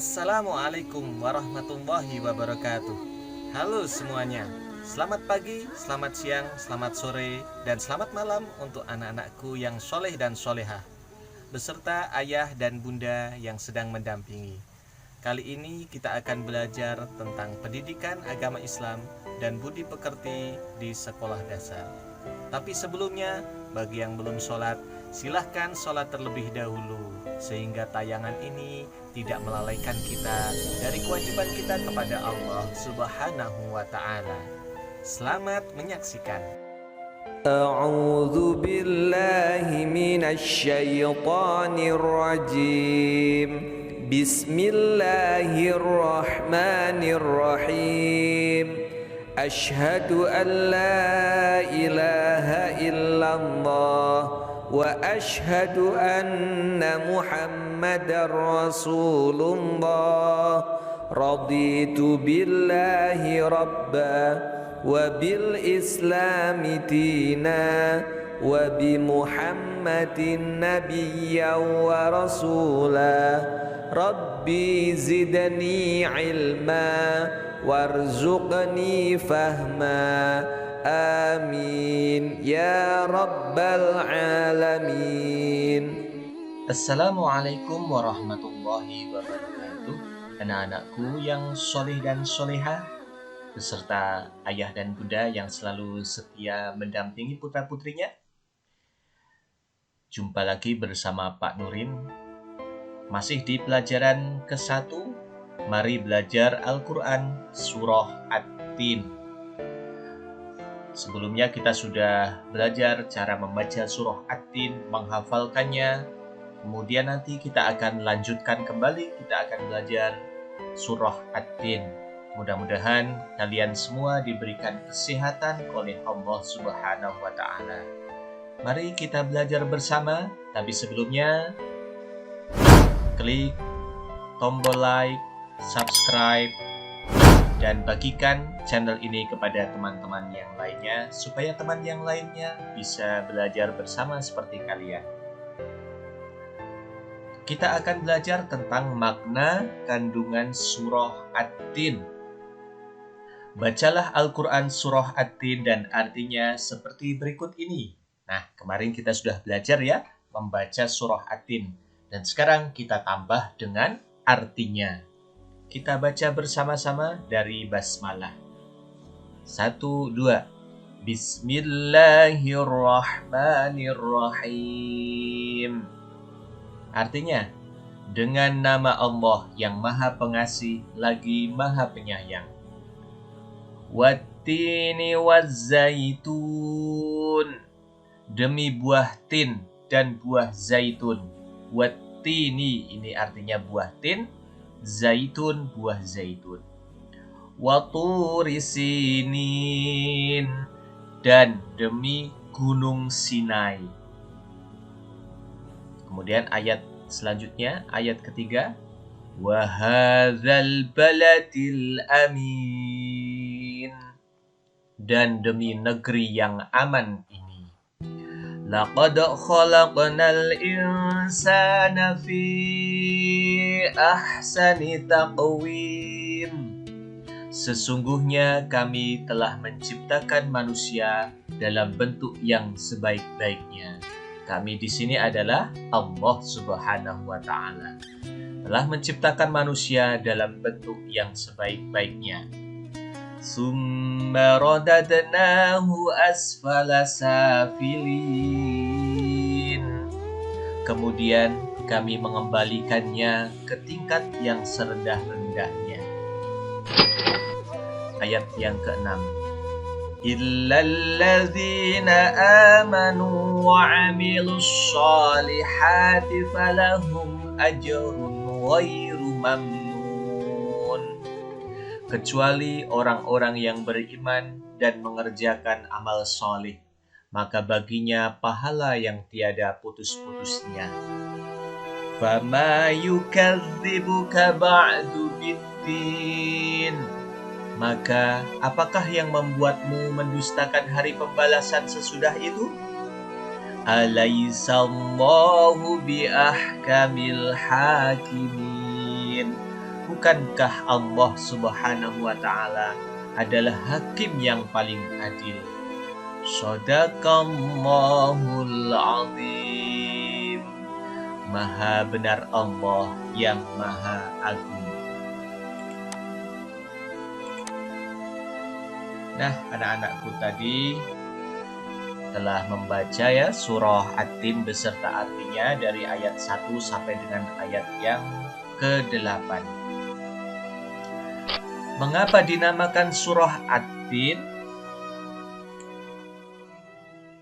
Assalamualaikum warahmatullahi wabarakatuh. Halo semuanya, selamat pagi, selamat siang, selamat sore, dan selamat malam untuk anak-anakku yang soleh dan solehah, beserta ayah dan bunda yang sedang mendampingi. Kali ini kita akan belajar tentang pendidikan agama Islam dan budi pekerti di sekolah dasar. Tapi sebelumnya, bagi yang belum sholat, silahkan sholat terlebih dahulu, sehingga tayangan ini tidak melalaikan kita dari kewajiban kita kepada Allah Subhanahu wa Ta'ala. Selamat menyaksikan. A'udzu billahi minasy syaithanir rajim. Bismillahirrahmanirrahim. Asyhadu an la ilaha illallah wa asyhadu anna Muhammadar Rasulullah. Raditu billahi rabba wa bil islami dina wa bi Muhammadin nabiyyan wa rasula. Rabbi zidni ilma warzuqni fahma. Amin ya rabbal alamin. Assalamualaikum warahmatullahi wabarakatuh. Anak-anakku yang soleh dan solehah, beserta ayah dan bunda yang selalu setia mendampingi putra-putrinya. Jumpa lagi bersama Pak Nurin, masih di pelajaran ke-1. Mari belajar Al-Quran Surah At-Tin. Sebelumnya kita sudah belajar cara membaca Surah At-Tin, menghafalkannya. Kemudian nanti kita akan lanjutkan kembali, kita akan belajar Surah At-Tin. Mudah-mudahan kalian semua diberikan kesehatan oleh Allah Subhanahu wa Ta'ala. Mari kita belajar bersama, tapi sebelumnya klik tombol like, subscribe, dan bagikan channel ini kepada teman-teman yang lainnya supaya teman yang lainnya bisa belajar bersama seperti kalian. Kita akan belajar tentang makna kandungan surah At-Tin. Bacalah Al-Quran surah At-Tin dan artinya seperti berikut ini. Nah, kemarin kita sudah belajar ya, membaca surah At-Tin. Dan sekarang kita tambah dengan artinya. Kita baca bersama-sama dari basmalah. 1, 2. Bismillahirrahmanirrahim. Artinya, dengan nama Allah yang Maha Pengasih lagi Maha Penyayang. Wattini wazzaitun. Demi buah tin dan buah zaitun. Wattini ini artinya buah tin, zaitun buah zaitun. Waturi sinin, dan demi gunung Sinai. Kemudian ayat selanjutnya, ayat ketiga. Wa hadzal baladil amin, dan demi negeri yang aman ini. Laqad khalaqnal insana fi ahsani taqwim. Sesungguhnya kami telah menciptakan manusia dalam bentuk yang sebaik-baiknya. Kami di sini adalah Allah Subhanahu wa Ta'ala. Telah menciptakan manusia dalam bentuk yang sebaik-baiknya. Summa radadnahu asfala safilin. Kemudian kami mengembalikannya ke tingkat yang serendah-rendahnya. Ayat yang ke-6. Illalladzina amanu wa 'amilus shalihati falahum ajrun ghairu mamnun. Kecuali orang-orang yang beriman dan mengerjakan amal soleh, maka baginya pahala yang tiada putus-putusnya. Fama yukadzibuka ba'du biddin. Maka apakah yang membuatmu mendustakan hari pembalasan sesudah itu? Alaisallahu biahkamil hakimin. bukankah Allah Subhanahu wa Ta'ala adalah hakim yang paling adil? Shadaqallahul azim. Maha benar Allah yang maha agung. Nah, anak-anakku tadi telah membaca ya surah At-Tin beserta artinya dari ayat 1 sampai dengan ayat yang ke-8. Mengapa dinamakan surah At-Tin?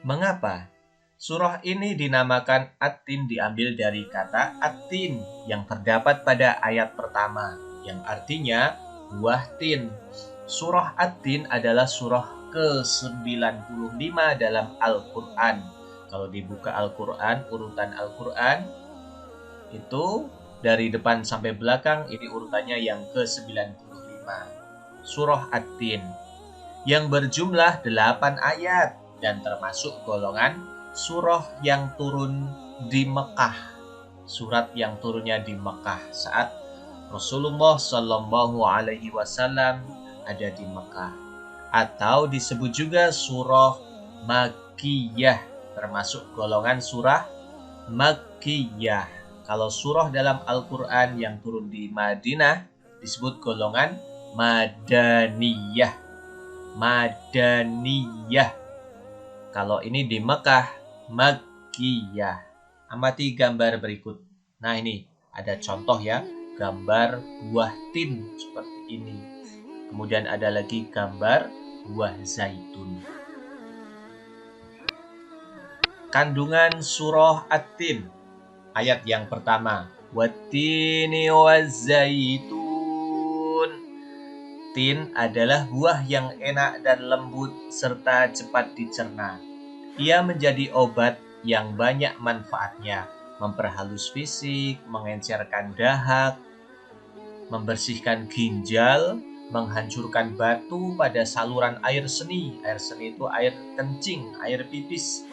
Mengapa? Surah ini dinamakan At-Tin diambil dari kata At-Tin yang terdapat pada ayat pertama yang artinya buah tin. Surah At-Tin adalah surah ke-95 dalam Al-Quran. Kalau dibuka Al-Quran, urutan Al-Quran itu dari depan sampai belakang ini urutannya yang ke-95. Surah At-Tin yang berjumlah 8 ayat dan termasuk golongan surah yang turun di Mekah. Surat yang turunnya di Mekah saat Rasulullah Shallallahu Alaihi Wasallam ada di Mekah, atau disebut juga surah Makkiyah, termasuk golongan surah Makkiyah. Kalau surah dalam Al-Quran yang turun di Madinah disebut golongan Madaniyah. Madaniyah. Kalau ini di Mekah, Makkiyah. Amati gambar berikut. Nah, ini ada contoh ya, gambar buah tin seperti ini. Kemudian ada lagi gambar buah zaitun. Kandungan surah At-Tin. Ayat yang pertama, Wattini wazzaitun. Tin adalah buah yang enak dan lembut serta cepat dicerna. Ia menjadi obat yang banyak manfaatnya, memperhalus fisik, mengencerkan dahak, membersihkan ginjal, menghancurkan batu pada saluran air seni. Air seni itu air kencing, air pipis,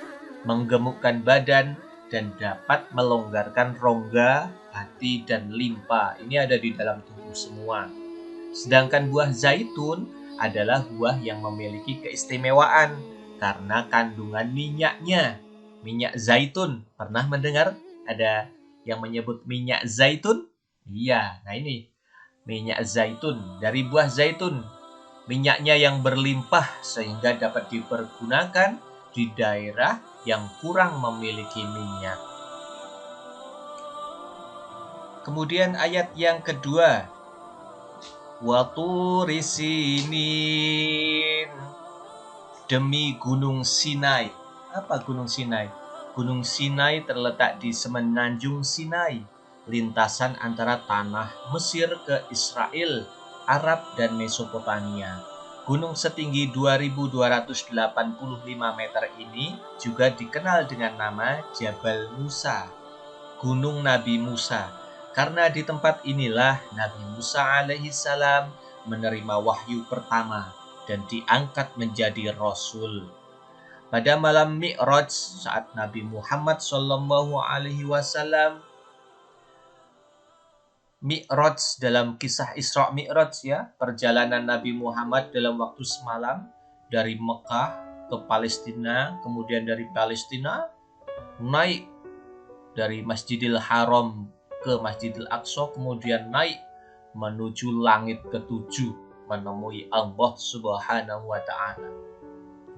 menggemukkan badan, dan dapat melonggarkan rongga, hati, dan limpa. Ini ada di dalam tubuh semua. Sedangkan buah zaitun adalah buah yang memiliki keistimewaan karena kandungan minyaknya. Minyak zaitun, pernah mendengar ada yang menyebut minyak zaitun? Iya, nah ini minyak zaitun dari buah zaitun. Minyaknya yang berlimpah sehingga dapat dipergunakan di daerah yang kurang memiliki minyak. Kemudian ayat yang kedua, Waturi Sinin, demi gunung Sinai. Apa gunung Sinai? Gunung Sinai terletak di semenanjung Sinai, lintasan antara tanah Mesir ke Israel, Arab, dan Mesopotamia. Gunung setinggi 2.285 meter ini juga dikenal dengan nama Jabal Musa, Gunung Nabi Musa, karena di tempat inilah Nabi Musa alaihissalam menerima wahyu pertama dan diangkat menjadi Rasul. Pada malam Mi'raj saat Nabi Muhammad Sallallahu Alaihi Wasallam Mi'raj dalam kisah Isra Mi'raj ya, perjalanan Nabi Muhammad dalam waktu semalam dari Mekah ke Palestina, kemudian dari Palestina naik dari Masjidil Haram ke Masjidil Aqsa, kemudian naik menuju langit ketujuh menemui Allah Subhanahu wa Ta'ala.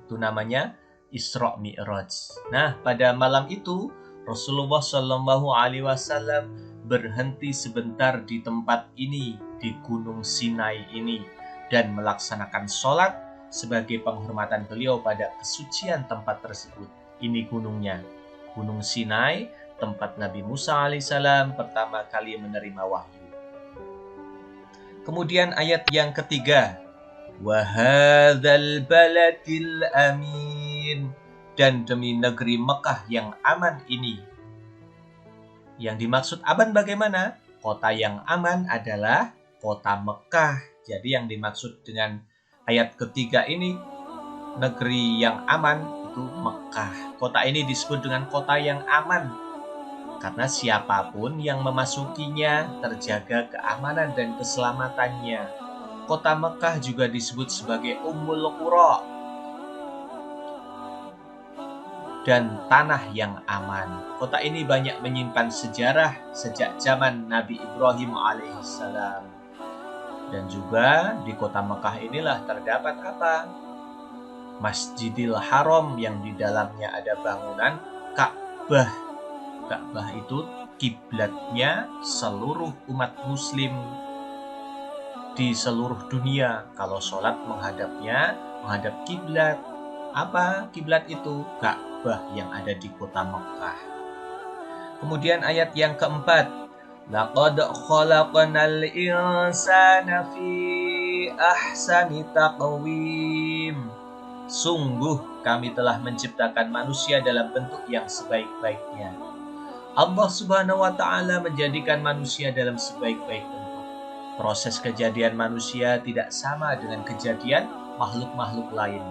Itu namanya Isra Mi'raj. Nah, pada malam itu Rasulullah Shallallahu Alaihi Wasallam berhenti sebentar di tempat ini, di Gunung Sinai ini, dan melaksanakan sholat sebagai penghormatan beliau pada kesucian tempat tersebut. Ini gunungnya, Gunung Sinai, tempat Nabi Musa alaihissalam pertama kali menerima wahyu. Kemudian ayat yang ketiga, Wahadzal baladil amin, dan demi negeri Mekah yang aman ini. Yang dimaksud aman bagaimana? Kota yang aman adalah kota Mekah. Jadi yang dimaksud dengan ayat ketiga ini, negeri yang aman itu Mekah. Kota ini disebut dengan kota yang aman. karena siapapun yang memasukinya terjaga keamanan dan keselamatannya. Kota Mekah juga disebut sebagai Ummul Qura dan tanah yang aman. Kota ini banyak menyimpan sejarah sejak zaman Nabi Ibrahim alaihissalam. Dan juga di kota Mekah inilah terdapat apa? Masjidil Haram yang di dalamnya ada bangunan Ka'bah. Ka'bah itu kiblatnya seluruh umat muslim di seluruh dunia. Kalau sholat menghadap kiblat. Apa kiblat itu? Ka'bah yang ada di kota Mekah. Kemudian ayat yang keempat, laqad khalaqnal insana fi ahsani taqwim. Sungguh kami telah menciptakan manusia dalam bentuk yang sebaik-baiknya. Allah Subhanahu wa taala menjadikan manusia dalam sebaik-baik bentuk. Proses kejadian manusia tidak sama dengan kejadian makhluk-makhluk lain.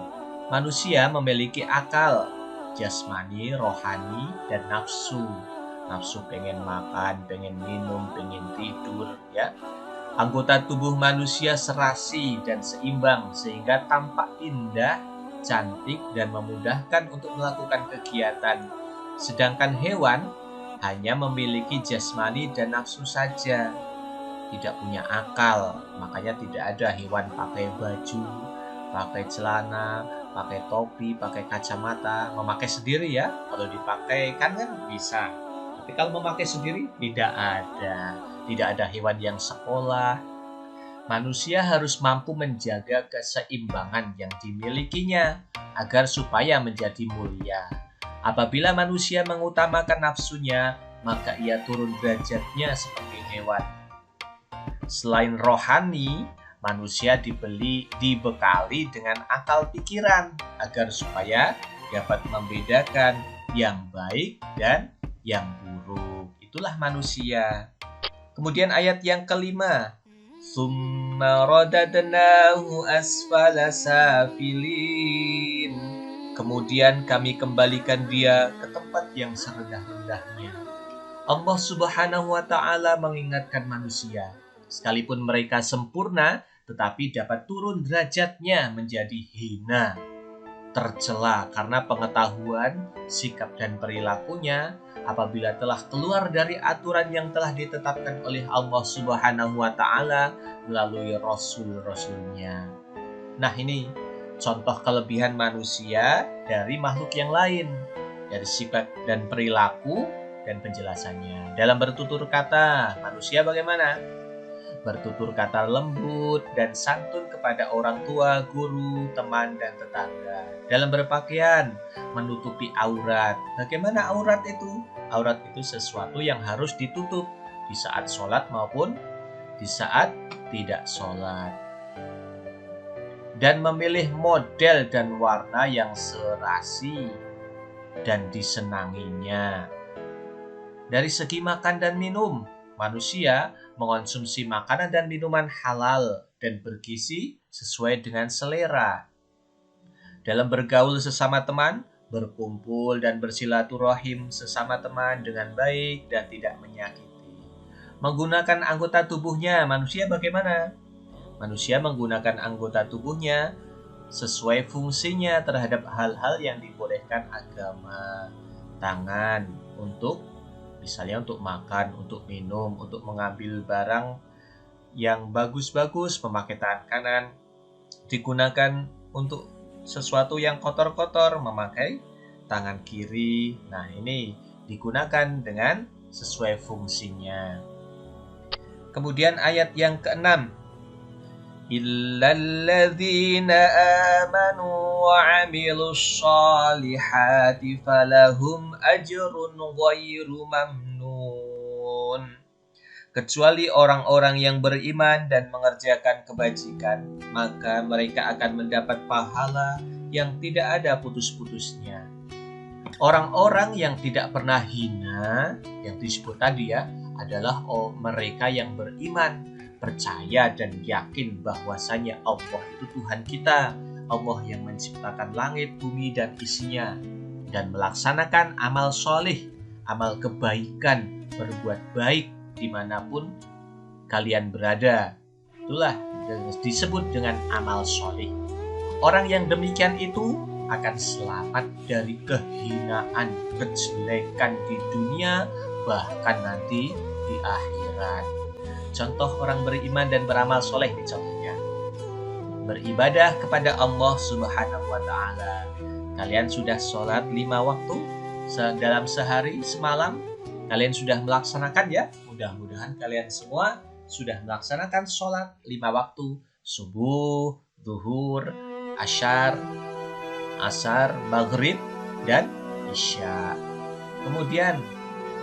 Manusia memiliki akal, jasmani, rohani, dan nafsu. Nafsu pengen makan, pengen minum, pengen tidur, ya. Anggota tubuh manusia serasi dan seimbang sehingga tampak indah, cantik, dan memudahkan untuk melakukan kegiatan. Sedangkan hewan hanya memiliki jasmani dan nafsu saja, tidak punya akal. Makanya tidak ada hewan pakai baju, pakai celana, pakai topi, pakai kacamata, memakai sendiri ya. Kalau dipakai kan bisa. Tapi kalau memakai sendiri tidak ada. Tidak ada hewan yang sekolah. Manusia harus mampu menjaga keseimbangan yang dimilikinya agar supaya menjadi mulia. Apabila manusia mengutamakan nafsunya, maka ia turun derajatnya seperti hewan. Selain rohani, manusia dibekali dengan akal pikiran agar supaya dapat membedakan yang baik dan yang buruk. Itulah manusia. Kemudian ayat yang kelima, summa radadnahu asfala safilin. Kemudian kami kembalikan dia ke tempat yang serendah-rendahnya. Allah Subhanahu wa taala mengingatkan manusia, sekalipun mereka sempurna, tetapi dapat turun derajatnya menjadi hina, tercela karena pengetahuan, sikap dan perilakunya apabila telah keluar dari aturan yang telah ditetapkan oleh Allah Subhanahu wa taala melalui rasul-rasulnya. Nah, ini contoh kelebihan manusia dari makhluk yang lain, dari sifat dan perilaku dan penjelasannya. Dalam bertutur kata, manusia bagaimana? Bertutur kata lembut dan santun kepada orang tua, guru, teman, dan tetangga. Dalam berpakaian, menutupi aurat. Bagaimana aurat itu? Aurat itu sesuatu yang harus ditutup di saat sholat maupun di saat tidak sholat. Dan memilih model dan warna yang serasi dan disenanginya. Dari segi makan dan minum, manusia mengonsumsi makanan dan minuman halal dan bergizi sesuai dengan selera. Dalam bergaul sesama teman, berkumpul dan bersilaturahim sesama teman dengan baik dan tidak menyakiti. Menggunakan anggota tubuhnya, manusia bagaimana? Manusia menggunakan anggota tubuhnya sesuai fungsinya terhadap hal-hal yang dibolehkan agama. Tangan misalnya untuk makan, untuk minum, untuk mengambil barang yang bagus-bagus, memakai tangan kanan. Digunakan untuk sesuatu yang kotor-kotor, memakai tangan kiri. Nah, ini digunakan dengan sesuai fungsinya. Kemudian ayat yang ke-6, illalladzina amanu wa 'amilus shalihati falahum ajrun ghairu mamnun. Kecuali orang-orang yang beriman dan mengerjakan kebajikan, maka mereka akan mendapat pahala yang tidak ada putus-putusnya. Orang-orang yang tidak pernah hina, yang disebut tadi ya, adalah mereka yang beriman, percaya dan yakin bahwasanya Allah itu Tuhan kita, Allah yang menciptakan langit, bumi, dan isinya, dan melaksanakan amal soleh. amal kebaikan, berbuat baik dimanapun kalian berada. Itulah disebut dengan amal soleh. Orang yang demikian itu akan selamat dari kehinaan, kejelekan di dunia, bahkan nanti di akhirat. Contoh orang beriman dan beramal soleh nih contohnya. Beribadah kepada Allah Subhanahu wa Ta'ala. Kalian sudah sholat 5 waktu dalam sehari semalam. Kalian sudah melaksanakan ya. Mudah-mudahan kalian semua sudah melaksanakan sholat 5 waktu. Subuh, zuhur, asar, maghrib, dan isya. Kemudian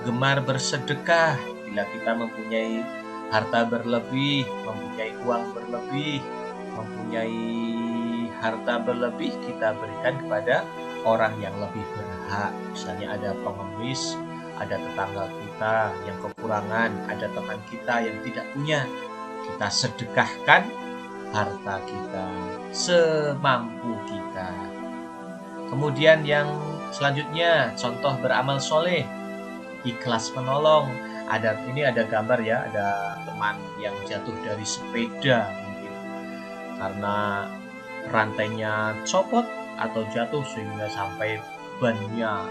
gemar bersedekah. Bila kita mempunyai harta berlebih, mempunyai uang berlebih, mempunyai harta berlebih, kita berikan kepada orang yang lebih berhak. Misalnya ada pengemis, ada tetangga kita yang kekurangan, ada teman kita yang tidak punya. Kita sedekahkan harta kita semampu kita. Kemudian yang selanjutnya, contoh beramal soleh, ikhlas menolong. Ada gambar ya, ada teman yang jatuh dari sepeda mungkin karena rantainya copot atau jatuh sehingga sampai bannya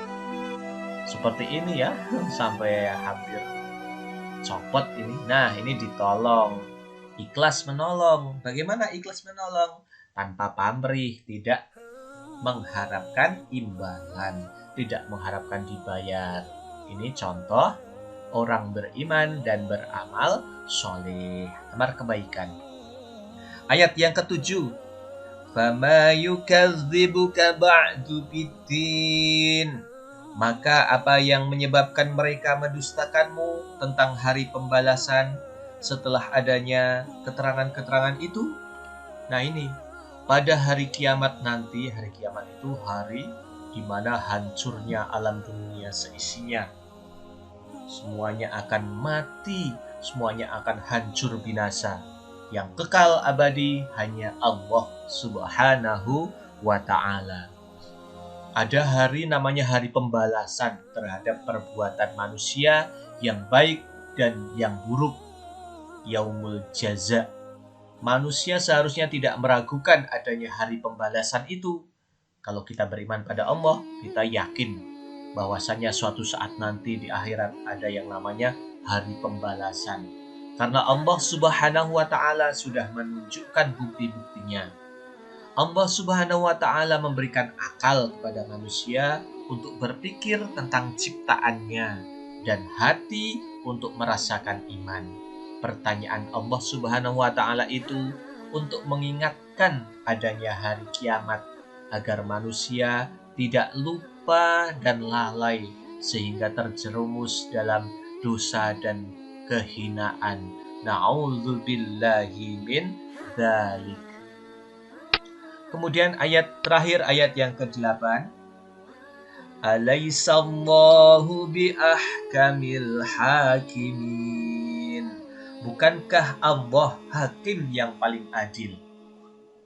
seperti ini ya, sampai hampir copot ini. Nah, ini ditolong. Ikhlas menolong. Bagaimana ikhlas menolong? Tanpa pamrih, tidak mengharapkan imbalan, tidak mengharapkan dibayar. Ini contoh orang beriman dan beramal soleh, amal kebaikan. Ayat yang ke-7. Fama yukadzibuka ba'du biddin. Maka apa yang menyebabkan mereka mendustakanmu tentang hari pembalasan setelah adanya keterangan-keterangan itu? Nah ini, pada hari kiamat nanti, hari kiamat itu hari di mana hancurnya alam dunia seisinya. Semuanya akan mati, semuanya akan hancur binasa. Yang kekal abadi hanya Allah Subhanahu wa Ta'ala. Ada hari namanya hari pembalasan terhadap perbuatan manusia yang baik dan yang buruk. Yaumul Jaza. Manusia seharusnya tidak meragukan adanya hari pembalasan itu. Kalau kita beriman pada Allah, kita yakin bahwasanya suatu saat nanti di akhirat ada yang namanya hari pembalasan. Karena Allah Subhanahu wa Ta'ala sudah menunjukkan bukti-buktinya. Allah Subhanahu wa Ta'ala memberikan akal kepada manusia untuk berpikir tentang ciptaannya dan hati untuk merasakan iman. Pertanyaan Allah Subhanahu wa Ta'ala itu untuk mengingatkan adanya hari kiamat agar manusia tidak lupa dan lalai sehingga terjerumus dalam dosa dan kehinaan. Na'udzubillahi min dzalik. Kemudian ayat terakhir, ayat yang ke-8. Alaisallahu biahkamil hakimin. Bukankah Allah hakim yang paling adil?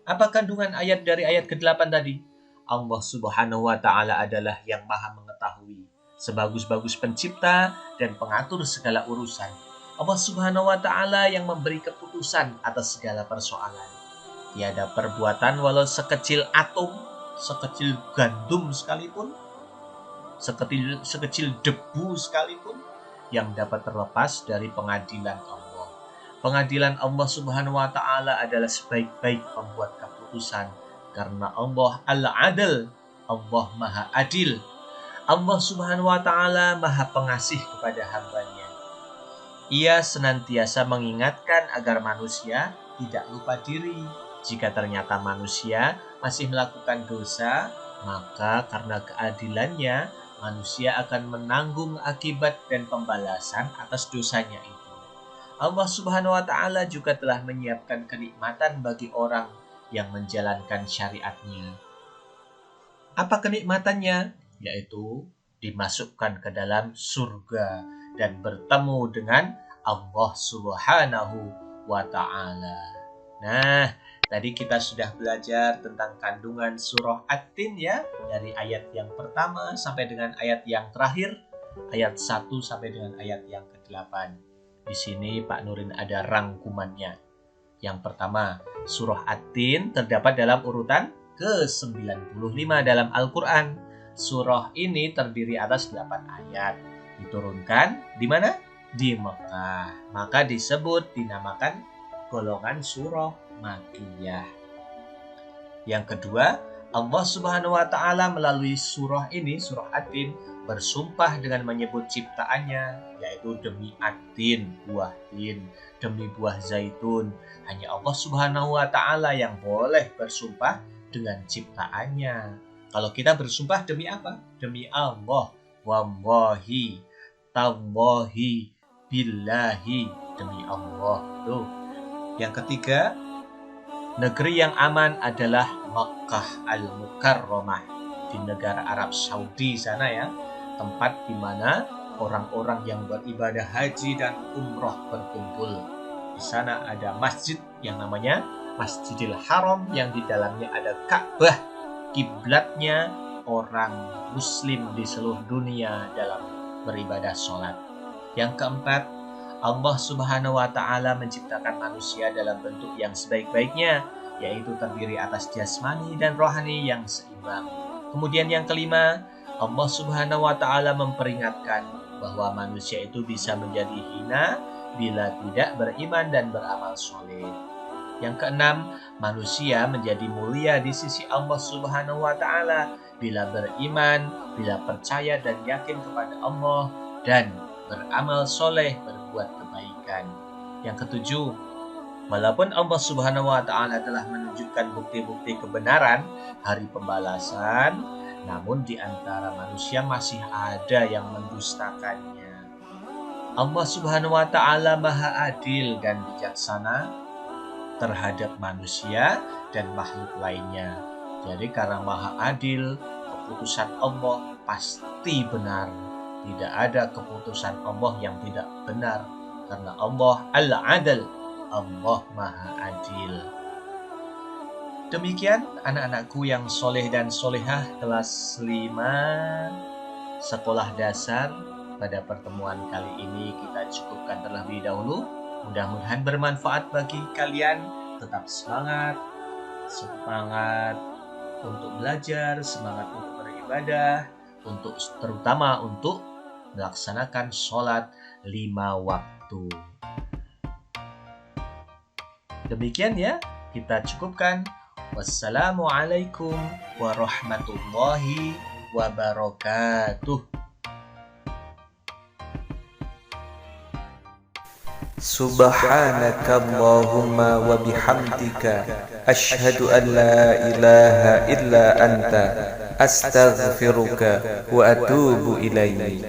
Apa kandungan ayat dari ayat ke-8 tadi? Allah Subhanahu wa Ta'ala adalah yang maha mengetahui, sebagus-bagus pencipta dan pengatur segala urusan. Allah Subhanahu wa Ta'ala yang memberi keputusan atas segala persoalan. Tiada perbuatan walau sekecil atom, sekecil gandum sekalipun, sekecil debu sekalipun yang dapat terlepas dari pengadilan Allah. Pengadilan Allah Subhanahu wa Ta'ala adalah sebaik-baik pembuat keputusan. Karena Allah Al-Adil, Allah Maha Adil. Allah Subhanahu wa Ta'ala Maha Pengasih kepada hambanya. Ia senantiasa mengingatkan agar manusia tidak lupa diri. Jika ternyata manusia masih melakukan dosa, maka karena keadilannya, manusia akan menanggung akibat dan pembalasan atas dosanya itu. Allah Subhanahu wa Ta'ala juga telah menyiapkan kenikmatan bagi orang yang menjalankan syariatnya. Apa kenikmatannya? Yaitu dimasukkan ke dalam surga dan bertemu dengan Allah Subhanahu wa Ta'ala. Nah, tadi kita sudah belajar tentang kandungan surah At-Tin ya, dari ayat yang pertama sampai dengan ayat yang terakhir. ayat 1 sampai dengan ayat yang ke-8. Di sini Pak Nurin ada rangkumannya. Yang pertama, surah At-Tin terdapat dalam urutan ke-95 dalam Al-Quran. Surah ini terdiri atas 8 ayat. Diturunkan di mana? Di Mekah. Maka dinamakan golongan surah Makkiyah. Yang kedua, Allah Subhanahu wa Ta'ala melalui surah ini, surah At-Tin, bersumpah dengan menyebut ciptaannya, yaitu demi At-Tin, buah tin, demi buah zaitun. Hanya Allah Subhanahu wa Ta'ala yang boleh bersumpah dengan ciptaannya. Kalau kita bersumpah demi apa? Demi Allah. Wallahi, tallahi, billahi, demi Allah. Tuh. Yang ketiga, negeri yang aman adalah Makkah Al-Mukarramah di negara Arab Saudi sana ya, tempat di mana orang-orang yang beribadah haji dan umroh berkumpul. Di sana ada masjid yang namanya Masjidil Haram yang di dalamnya ada Ka'bah, kiblatnya orang Muslim di seluruh dunia dalam beribadah sholat. Yang keempat, Allah Subhanahu wa Ta'ala menciptakan manusia dalam bentuk yang sebaik-baiknya, yaitu terdiri atas jasmani dan rohani yang seimbang. Kemudian yang kelima, Allah Subhanahu wa Ta'ala memperingatkan bahwa manusia itu bisa menjadi hina bila tidak beriman dan beramal soleh. Yang keenam, manusia menjadi mulia di sisi Allah Subhanahu wa Ta'ala bila beriman, bila percaya dan yakin kepada Allah dan beramal soleh, berbuat kebaikan. Yang ketujuh, walaupun Allah Subhanahu wa Ta'ala telah menunjukkan bukti-bukti kebenaran hari pembalasan, namun di antara manusia masih ada yang mendustakannya. Allah Subhanahu wa Ta'ala Maha Adil dan bijaksana terhadap manusia dan makhluk lainnya. Jadi karena Maha Adil, keputusan Allah pasti benar. Tidak ada keputusan Allah yang tidak benar, karena Allah Al-Adil, Allah Maha Adil. Demikian anak-anakku yang soleh dan solehah kelas 5 sekolah dasar. Pada pertemuan kali ini kita cukupkan terlebih dahulu. Mudah-mudahan bermanfaat bagi kalian. Tetap semangat untuk belajar, semangat untuk beribadah, terutama untuk melaksanakan sholat 5 waktu. Demikian ya, kita cukupkan. Wassalamualaikum warahmatullahi wabarakatuh. Subhanaka Allahumma wa bihamdika asyhadu an la ilaha illa anta astaghfiruka wa atubu ilaik.